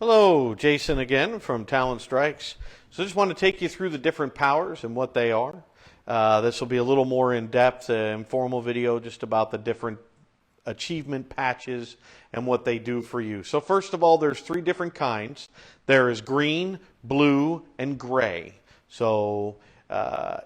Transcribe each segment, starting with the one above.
Hello, Jason again from Talon Strikes. So I just want to take you through the different powers and what they are. This will be a little more in-depth, informal video just about the different achievement patches and what they do for you. So first of all, there's three different kinds. There is green, blue, and gray. So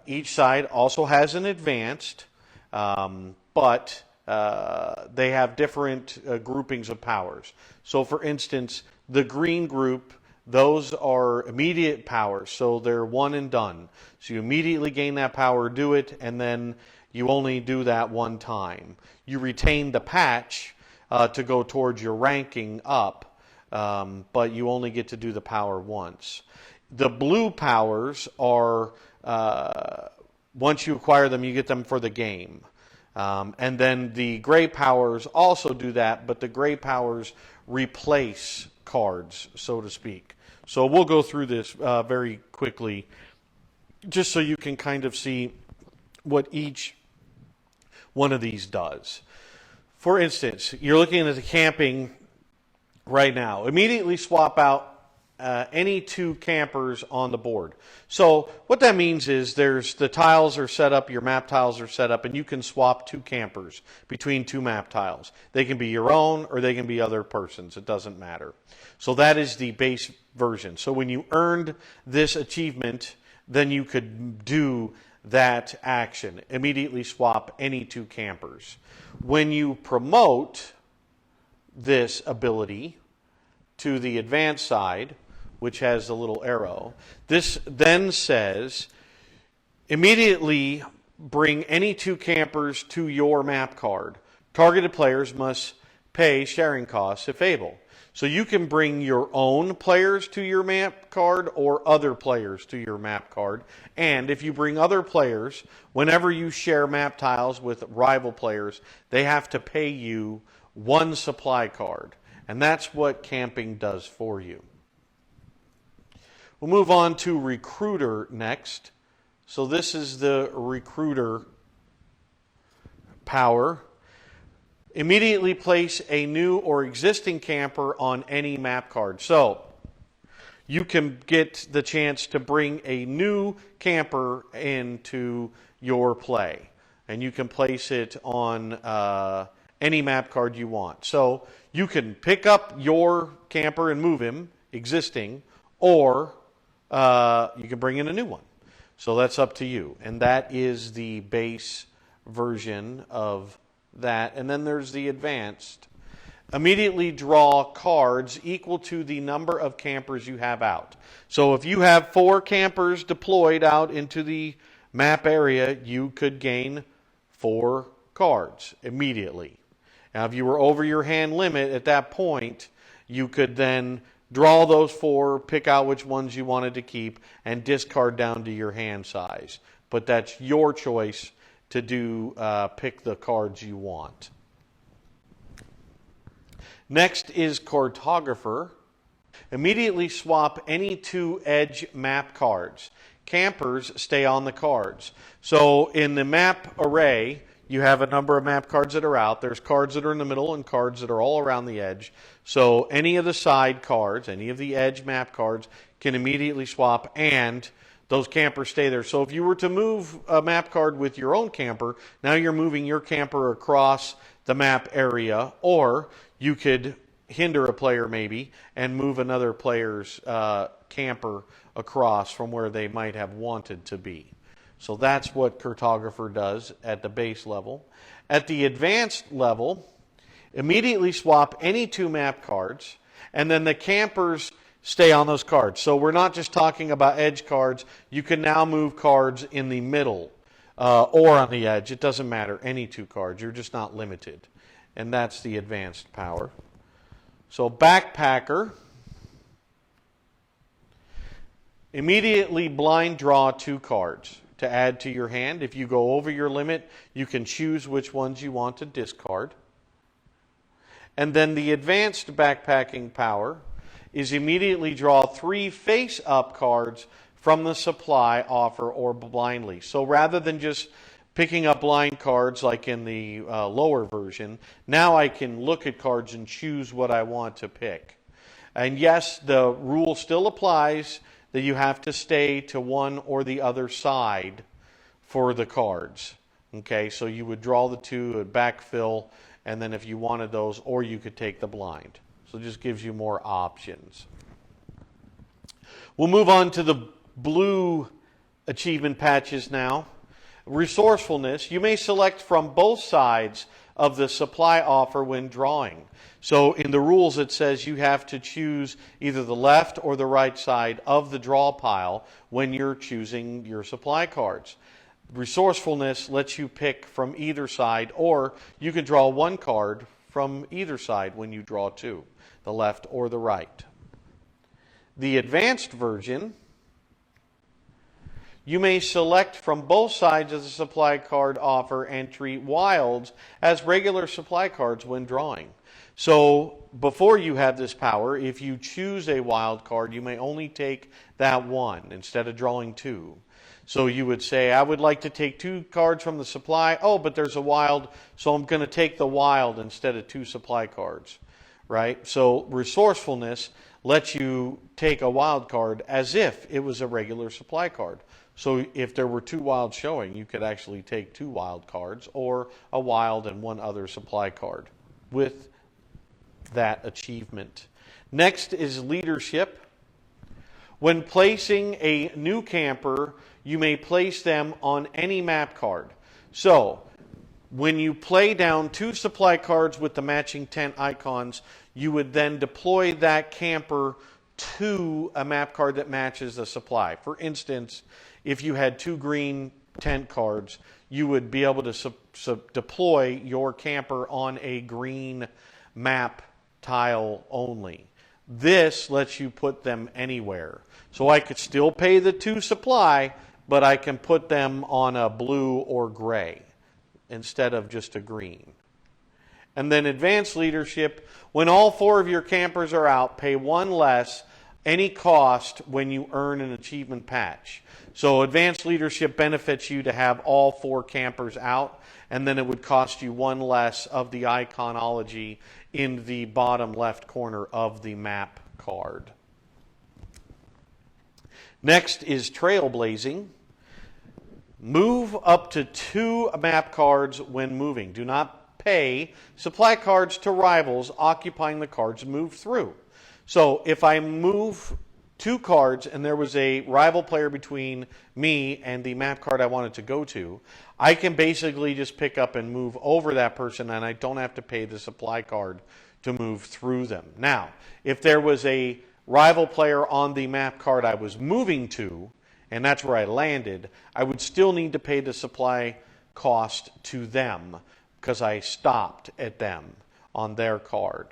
each side also has an advanced, but they have different groupings of powers. So for instance, the green group, those are immediate powers, so they're one and done. So you immediately gain that power, do it, and then you only do that one time. You retain the patch to go towards your ranking up, but you only get to do the power once. The blue powers are, once you acquire them, you get them for the game. And then the gray powers also do that, but the gray powers replace cards, so to speak. So we'll go through this very quickly, just so you can kind of see what each one of these does. For instance, you're looking at the camping right now. Immediately swap out any two campers on the board. So what that means is the tiles are set up, your map tiles are set up, and you can swap two campers between two map tiles. They can be your own or they can be other persons. It doesn't matter. So that is the base version. So when you earned this achievement, then you could do that action. Immediately swap any two campers. When you promote this ability to the advanced side, which has the little arrow, this then says immediately bring any two campers to your map card. Targeted players must pay sharing costs if able. So you can bring your own players to your map card or other players to your map card. And if you bring other players, whenever you share map tiles with rival players, they have to pay you one supply card. And that's what camping does for you. We'll move on to Recruiter next. So this is the Recruiter power. Immediately place a new or existing camper on any map card. So you can get the chance to bring a new camper into your play. And you can place it on any map card you want. So you can pick up your camper and move him, existing, or you can bring in a new one. So that's up to you. And that is the base version of that. And then there's the advanced. Immediately draw cards equal to the number of campers you have out. So if you have 4 campers deployed out into the map area, you could gain 4 cards immediately. Now if you were over your hand limit at that point, you could then draw those 4, pick out which ones you wanted to keep, and discard down to your hand size. But that's your choice to do, pick the cards you want. Next is Cartographer. Immediately swap any 2 edge map cards. Campers stay on the cards. So in the map array, you have a number of map cards that are out. There's cards that are in the middle and cards that are all around the edge. So any of the side cards, any of the edge map cards can immediately swap, and those campers stay there. So if you were to move a map card with your own camper, now you're moving your camper across the map area, or you could hinder a player maybe and move another player's camper across from where they might have wanted to be. So that's what Cartographer does at the base level. At the advanced level, immediately swap any 2 map cards, and then the campers stay on those cards. So we're not just talking about edge cards. You can now move cards in the middle or on the edge. It doesn't matter. Any 2 cards. You're just not limited. And that's the advanced power. So Backpacker. Immediately blind draw 2 cards to add to your hand. If you go over your limit, you can choose which ones you want to discard. And then the advanced backpacking power is immediately draw 3 face-up cards from the supply offer or blindly. So rather than just picking up blind cards like in the lower version, now I can look at cards and choose what I want to pick. And yes, the rule still applies that you have to stay to one or the other side for the cards. Okay, so you would draw the two, would backfill, and then if you wanted those, or you could take the blind. So it just gives you more options. We'll move on to the blue achievement patches now. Resourcefulness. You may select from both sides of the supply offer when drawing. So in the rules it says you have to choose either the left or the right side of the draw pile when you're choosing your supply cards. Resourcefulness lets you pick from either side, or you can draw one card from either side when you draw two, the left or the right. The advanced version, you may select from both sides of the supply card offer and treat wilds as regular supply cards when drawing. So before you have this power, if you choose a wild card, you may only take that one instead of drawing two. So you would say, I would like to take two cards from the supply. Oh, but there's a wild, so I'm going to take the wild instead of two supply cards, right? So resourcefulness lets you take a wild card as if it was a regular supply card. So if there were two wilds showing, you could actually take two wild cards or a wild and one other supply card with that achievement. Next is leadership. When placing a new camper, you may place them on any map card. So when you play down two supply cards with the matching tent icons, you would then deploy that camper to a map card that matches the supply. For instance, if you had two green tent cards, you would be able to deploy your camper on a green map tile only. This lets you put them anywhere. So I could still pay the two supply, but I can put them on a blue or gray instead of just a green. And then advanced leadership, when all four of your campers are out, pay one less any cost when you earn an achievement patch. So advanced leadership benefits you to have all four campers out, and then it would cost you one less of the iconology in the bottom left corner of the map card. Next is trailblazing. Move up to two map cards when moving. Do not pay supply cards to rivals occupying the cards moved through. So if I move two cards and there was a rival player between me and the map card I wanted to go to, I can basically just pick up and move over that person, and I don't have to pay the supply card to move through them. Now, if there was a rival player on the map card I was moving to, and that's where I landed, I would still need to pay the supply cost to them because I stopped at them on their card.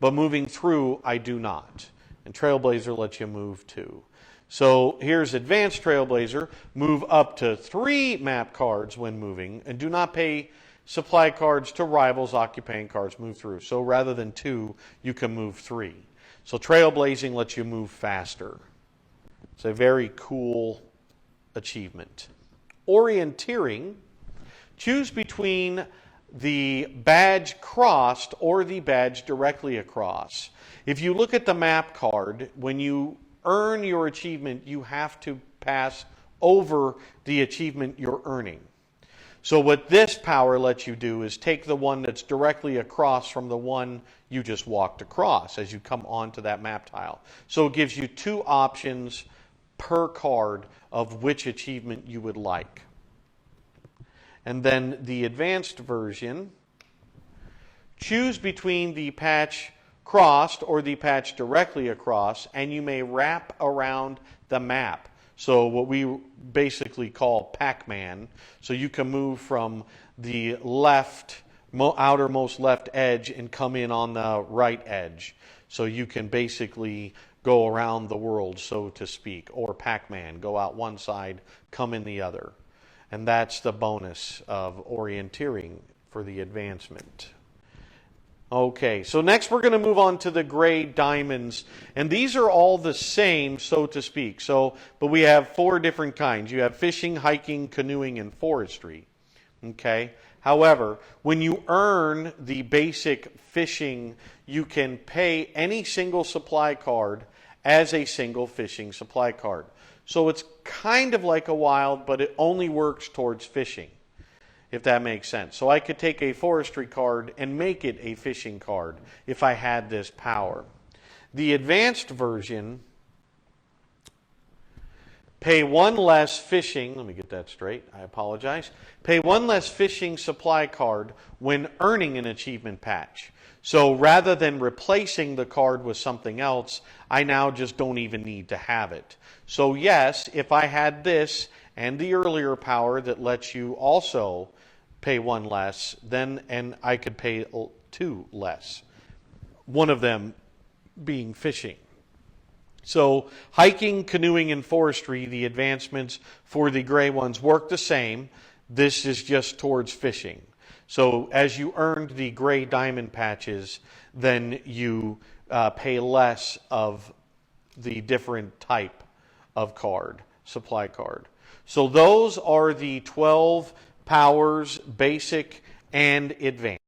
But moving through, I do not. And Trailblazer lets you move too. So here's Advanced Trailblazer. Move up to 3 map cards when moving, and do not pay supply cards to rivals occupying cards move through. So rather than 2, you can move 3. So Trailblazing lets you move faster. It's a very cool achievement. Orienteering. Choose between the badge crossed or the badge directly across. If you look at the map card, when you earn your achievement, you have to pass over the achievement you're earning. So what this power lets you do is take the one that's directly across from the one you just walked across as you come onto that map tile. So it gives you 2 options per card of which achievement you would like. And then the advanced version, choose between the patch crossed or the patch directly across, and you may wrap around the map. So what we basically call Pac-Man. So you can move from the left, outermost left edge and come in on the right edge. So you can basically go around the world, so to speak, or Pac-Man, go out one side, come in the other. And that's the bonus of orienteering for the advancement. Okay, so next we're going to move on to the gray diamonds. And these are all the same, so to speak. But we have 4 different kinds. You have fishing, hiking, canoeing, and forestry. Okay, However, when you earn the basic fishing, you can pay any single supply card as a single fishing supply card. So it's kind of like a wild, but it only works towards fishing, if that makes sense. So I could take a forestry card and make it a fishing card if I had this power. The advanced version, pay one less fishing, let me get that straight, I apologize. Pay one less fishing supply card when earning an achievement patch. So rather than replacing the card with something else, I now just don't even need to have it. So yes, if I had this and the earlier power that lets you also pay one less, and I could pay two less. One of them being fishing. So hiking, canoeing, and forestry, the advancements for the gray ones work the same. This is just towards fishing. So as you earned the gray diamond patches, then you pay less of the different type of card, supply card. So those are the 12 powers, basic and advanced.